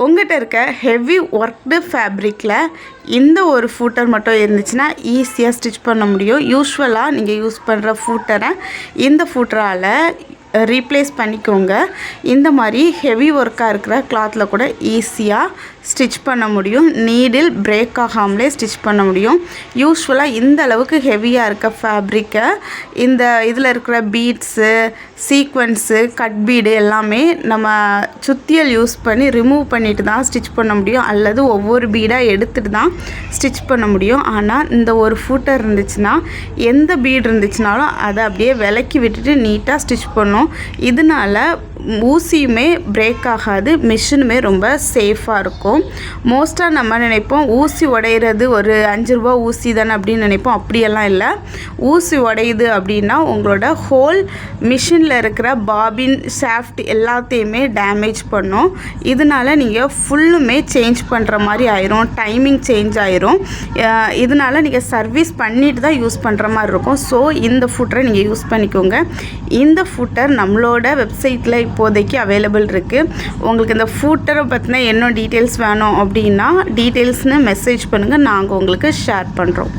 உங்கள்கிட்ட இருக்க heavy worked ஃபேப்ரிக்கில் இந்த ஒரு ஃபூட்டர் மட்டும் இருந்துச்சுன்னா ஈஸியாக ஸ்டிச் பண்ண முடியும். யூஸ்வலாக நீங்கள் யூஸ் பண்ணுற ஃபூட்டரை இந்த ஃபூட்டரால் ரீப்ளேஸ் பண்ணிக்கோங்க. இந்த மாதிரி ஹெவி ஒர்க்காக இருக்கிற கிளாத்தில் கூட ஈஸியாக ஸ்டிச் பண்ண முடியும். நீடில் பிரேக் ஆகாமலே ஸ்டிச் பண்ண முடியும். யூஸ்வலாக இந்த அளவுக்கு ஹெவியாக இருக்க ஃபேப்ரிக்கை இந்த இதில் இருக்கிற பீட்ஸு, சீக்வன்ஸு, கட் பீடு எல்லாமே நம்ம சுத்தியல் யூஸ் பண்ணி ரிமூவ் பண்ணிட்டு தான் ஸ்டிச் பண்ண முடியும், அல்லது ஒவ்வொரு பீடாக எடுத்துகிட்டு தான் ஸ்டிச் பண்ண முடியும். ஆனால் இந்த ஒரு ஃபூட்டர் இருந்துச்சுன்னா எந்த பீடு இருந்துச்சுனாலும் அதை அப்படியே விலக்கி விட்டுட்டு நீட்டாக ஸ்டிச் பண்ணும். இதனால ஊசியுமே பிரேக் ஆகாது, மிஷினுமே ரொம்ப சேஃபாக இருக்கும். மோஸ்ட்டாக நம்ம நினைப்போம் ஊசி உடையிறது ஒரு 5 ரூபா ஊசி தானே அப்படின்னு நினைப்போம். அப்படியெல்லாம் இல்லை. ஊசி உடையுது அப்படின்னா உங்களோட ஹோல் மிஷினில் இருக்கிற பாபின், ஷாஃப்ட் எல்லாத்தையுமே டேமேஜ் பண்ணும். இதனால நீங்கள் ஃபுல்லுமே சேஞ்ச் பண்ணுற மாதிரி ஆயிரும், டைமிங் சேஞ்ச் ஆயிரும். இதனால் நீங்கள் சர்வீஸ் பண்ணிட்டு தான் யூஸ் பண்ணுற மாதிரி இருக்கும். ஸோ இந்த ஃபூட்டரை நீங்கள் யூஸ் பண்ணிக்கோங்க. இந்த ஃபூட்டர் நம்மளோட வெப்சைட்டில் இப்போதைக்கு அவைலபிள் இருக்குது. உங்களுக்கு இந்த ஃபூட்டரை பற்றின என்ன டீட்டெயில்ஸ் வேணும் அப்படின்னா டீட்டெயில்ஸ்னு மெசேஜ் பண்ணுங்கள், நாங்கள் உங்களுக்கு ஷேர் பண்ணுறோம்.